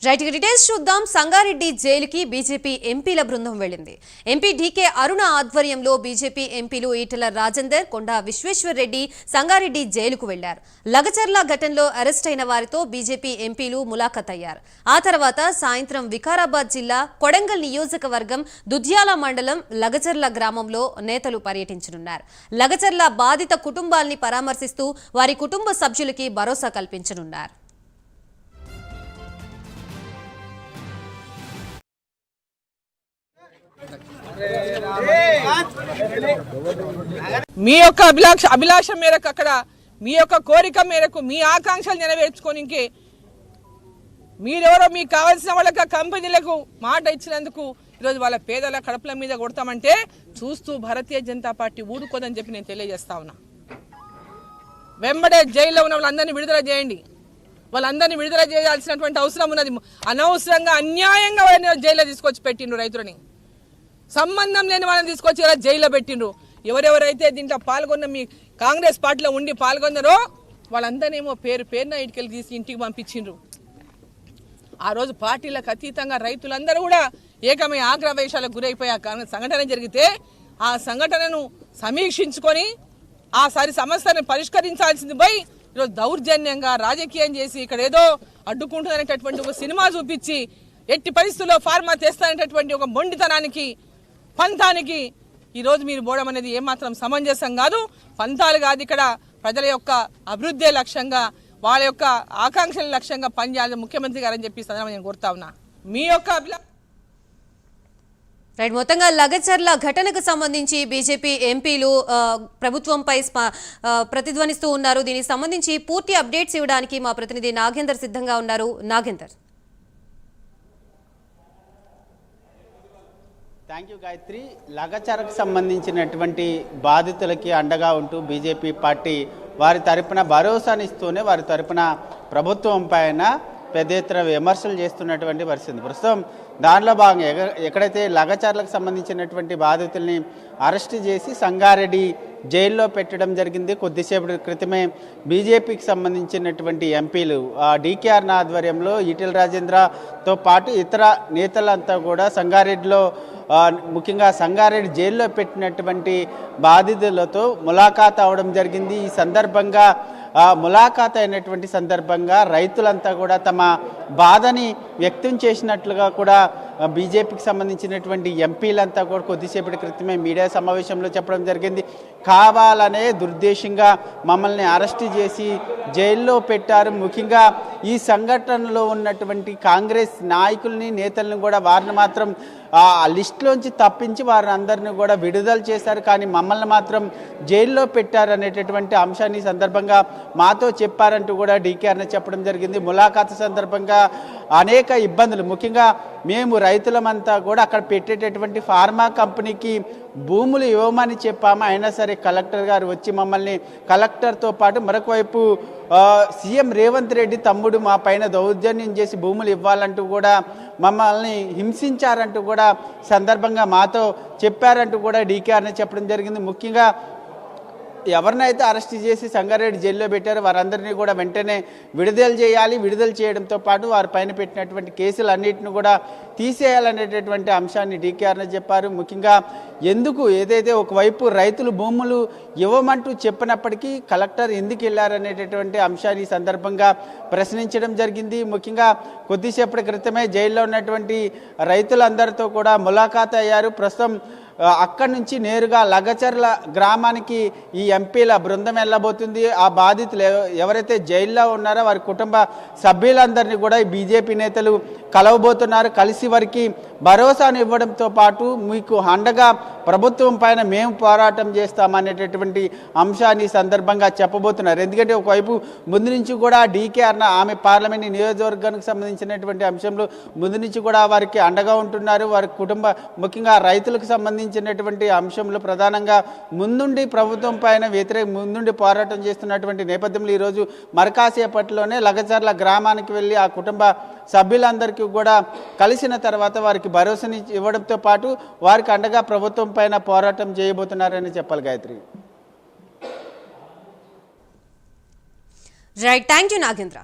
Right details చూద్దాం. సంగారెడ్డి జైలుకి BJP ఎంపీల బృందం వెళ్లింది. ఎంపీ డీకే అరుణ ఆధ్వర్యంలో బీజేపీ ఎంపీలు ఈటెల రాజేందర్, కొండా విశ్వేశ్వర్ రెడ్డి సంగారెడ్డి జైలుకు వెళ్లారు. లగచర్ల ఘటనలో అరెస్ట్ అయిన వారితో బీజేపీ ఎంపీలు ములాఖత్ అయ్యారు. ఆ తర్వాత సాయంత్రం వికారాబాద్ జిల్లా కొడంగల్ నియోజకవర్గం దుద్యాల మండలం లగచర్ల గ్రామంలో నేతలు పర్యటించనున్నారు. లగచర్ల బాధిత కుటుంబాల్ని పరామర్శిస్తూ వారి కుటుంబ సభ్యులకి భరోసా కల్పించనున్నారు. మీ యొక్క అభిలాష మేరకు అక్కడ మీ యొక్క కోరిక మేరకు మీ ఆకాంక్షలు నెరవేర్చుకోనికే మీరెవరో మీకు కావాల్సిన వాళ్ళకి కంపెనీలకు మాట ఇచ్చినందుకు ఈరోజు వాళ్ళ పేదల కడుపుల మీద కొడతామంటే చూస్తూ భారతీయ జనతా పార్టీ ఊడుకోదని చెప్పి నేను తెలియజేస్తా ఉన్నా. వెంబడే జైల్లో ఉన్న వాళ్ళందరినీ విడుదల చేయండి. వాళ్ళందరినీ విడుదల చేయాల్సినటువంటి అవసరం ఉన్నది. అనవసరంగా అన్యాయంగా వాళ్ళని జైల్లో తీసుకొచ్చి పెట్టిండ్రు. రైతులని సంబంధం లేని వాళ్ళని తీసుకొచ్చి ఇలా జైల్లో పెట్టిండ్రు. ఎవరెవరైతే దీంట్లో పాల్గొన్న మీ కాంగ్రెస్ పార్టీలో ఉండి పాల్గొన్నారో వాళ్ళందరినేమో పేరున ఇటుకెళ్ళి తీసి ఇంటికి పంపించిండ్రు. ఆ రోజు పార్టీలకు అతీతంగా రైతులందరూ కూడా ఏకమై ఆగ్రవేశాలకు గురైపోయే సంఘటన జరిగితే ఆ సంఘటనను సమీక్షించుకొని ఆ సమస్యను పరిష్కరించాల్సింది పోయి ఈరోజు దౌర్జన్యంగా రాజకీయం చేసి ఇక్కడ ఏదో అడ్డుకుంటుందనేటటువంటి ఒక సినిమా చూపించి ఎట్టి పరిస్థితుల్లో ఫార్మా తెస్తాననేటటువంటి ఒక మొండితనానికి పంతానికి ఈరోజు మీరు పోవడం అనేది ఏమాత్రం సమంజసం కాదు. పంతాలు కాదు, ఇక్కడ ప్రజల యొక్క అభివృద్ధి లక్ష్యంగా వాళ్ళ యొక్క ఆకాంక్షల లక్ష్యంగా పనిచేయాలని ముఖ్యమంత్రి గారని చెప్పి నేను కోరుతా ఉన్నా. మీ యొక్క రైట్, మొత్తంగా లగచర్ల ఘటనకు సంబంధించి బీజేపీ ఎంపీలు ప్రభుత్వంపై ప్రతిధ్వనిస్తూ ఉన్నారు. దీనికి సంబంధించి పూర్తి అప్డేట్స్ ఇవ్వడానికి మా ప్రతినిధి నాగేందర్ సిద్ధంగా ఉన్నారు. నాగేందర్. Thank you Gayatri. లగచర్లకు సంబంధించినటువంటి బాధితులకి అండగా ఉంటూ బీజేపీ పార్టీ వారి తరపున భరోసానిస్తూనే వారి తరపున ప్రభుత్వం పైన పెద్ద ఎత్తున విమర్శలు చేస్తున్నటువంటి పరిస్థితి. ప్రస్తుతం దానిలో భాగంగా ఎక్కడైతే లగచర్లకు సంబంధించినటువంటి బాధితుల్ని అరెస్ట్ చేసి సంగారెడ్డి జైల్లో పెట్టడం జరిగింది. కొద్దిసేపటి క్రితమే బీజేపీకి సంబంధించినటువంటి ఎంపీలు డీకేఆర్ ఆధ్వర్యంలో ఈటెల రాజేంద్రతో పాటు ఇతర నేతలంతా కూడా సంగారెడ్డిలో ముఖ్యంగా సంగారెడ్డి జైల్లో పెట్టినటువంటి బాధితులతో ములాఖాత్ అవడం జరిగింది. ఈ సందర్భంగా ములాఖాత్ అయినటువంటి సందర్భంగా రైతులంతా కూడా తమ బాధని వ్యక్తం చేసినట్లుగా కూడా బీజేపీకి సంబంధించినటువంటి ఎంపీలంతా కూడా కొద్దిసేపటి క్రితమే మీడియా సమావేశంలో చెప్పడం జరిగింది. కావాలనే దుర్దేశంగా మమ్మల్ని అరెస్ట్ చేసి జైల్లో పెట్టారు. ముఖ్యంగా ఈ సంఘటనలో ఉన్నటువంటి కాంగ్రెస్ నాయకుల్ని నేతలను కూడా వారిని మాత్రం ఆ లిస్టులోంచి తప్పించి వారిని అందరినీ కూడా విడుదల చేశారు, కానీ మమ్మల్ని మాత్రం జైల్లో పెట్టారు అనేటటువంటి అంశాన్ని సందర్భంగా మాతో చెప్పారంటూ కూడా డీకేఆర్ని చెప్పడం జరిగింది. ములాఖాత్ సందర్భంగా అనేక ఇబ్బందులు, ముఖ్యంగా మేము రైతులమంతా కూడా అక్కడ పెట్టేటటువంటి ఫార్మా కంపెనీకి భూములు ఇవ్వమని చెప్పాము. అయినా సరే కలెక్టర్ గారు వచ్చి మమ్మల్ని కలెక్టర్తో పాటు మరొక వైపు సీఎం రేవంత్ రెడ్డి తమ్ముడు మా పైన దౌర్జన్యం చేసి భూములు ఇవ్వాలంటూ కూడా మమ్మల్ని హింసించారంటూ కూడా సందర్భంగా మాతో చెప్పారంటూ కూడా డీకేఆర్ని చెప్పడం జరిగింది. ముఖ్యంగా ఎవరినైతే అరెస్ట్ చేసి సంగారెడ్డి జైల్లో పెట్టారో వారందరినీ కూడా వెంటనే విడుదల చేయాలి. విడుదల చేయడంతో పాటు వారి పైన పెట్టినటువంటి కేసులన్నింటినీ కూడా తీసేయాలనేటటువంటి అంశాన్ని డీకేఆర్ని చెప్పారు. ముఖ్యంగా ఎందుకు ఏదైతే ఒకవైపు రైతులు భూములు ఇవ్వమంటూ చెప్పినప్పటికీ కలెక్టర్ ఎందుకు వెళ్ళారనేటటువంటి అంశాన్ని సందర్భంగా ప్రశ్నించడం జరిగింది. ముఖ్యంగా కొద్దిసేపటి క్రితమే జైల్లో ఉన్నటువంటి రైతులందరితో కూడా ములాఖాత్ అయ్యారు. ప్రస్తుతం అక్కడి నుంచి నేరుగా లగచర్ల గ్రామానికి ఈ ఎంపీల బృందం వెళ్ళబోతుంది. ఆ బాధితులు ఎవరైతే జైల్లో ఉన్నారో వారి కుటుంబ సభ్యులందరినీ కూడా ఈ బీజేపీ నేతలు కలవబోతున్నారు. కలిసి వారికి భరోసాను ఇవ్వడంతో పాటు మీకు అండగా ప్రభుత్వం పైన మేము పోరాటం చేస్తామనేటటువంటి అంశాన్ని సందర్భంగా చెప్పబోతున్నారు. ఎందుకంటే ఒకవైపు ముందు నుంచి కూడా డీకేఆర్ ఆమె పార్లమెంట్ నియోజకవర్గానికి సంబంధించినటువంటి అంశంలో ముందు నుంచి కూడా వారికి అండగా ఉంటున్నారు. వారి కుటుంబ ముఖ్యంగా రైతులకు సంబంధించినటువంటి అంశంలో ప్రధానంగా ముందుండి ప్రభుత్వం పైన ముందుండి పోరాటం చేస్తున్నటువంటి నేపథ్యంలో ఈరోజు మరకాసేపట్లోనే లగచర్ల గ్రామానికి వెళ్ళి ఆ కుటుంబ సభ్యులందరికీ కూడా కలిసిన తర్వాత వారికి భరోసాని ఇవ్వడంతో పాటు వారికి అండగా ప్రభుత్వం పైన పోరాటం చేయబోతున్నారని చెప్పాలి Gayatri. Right, thank you Nagendra.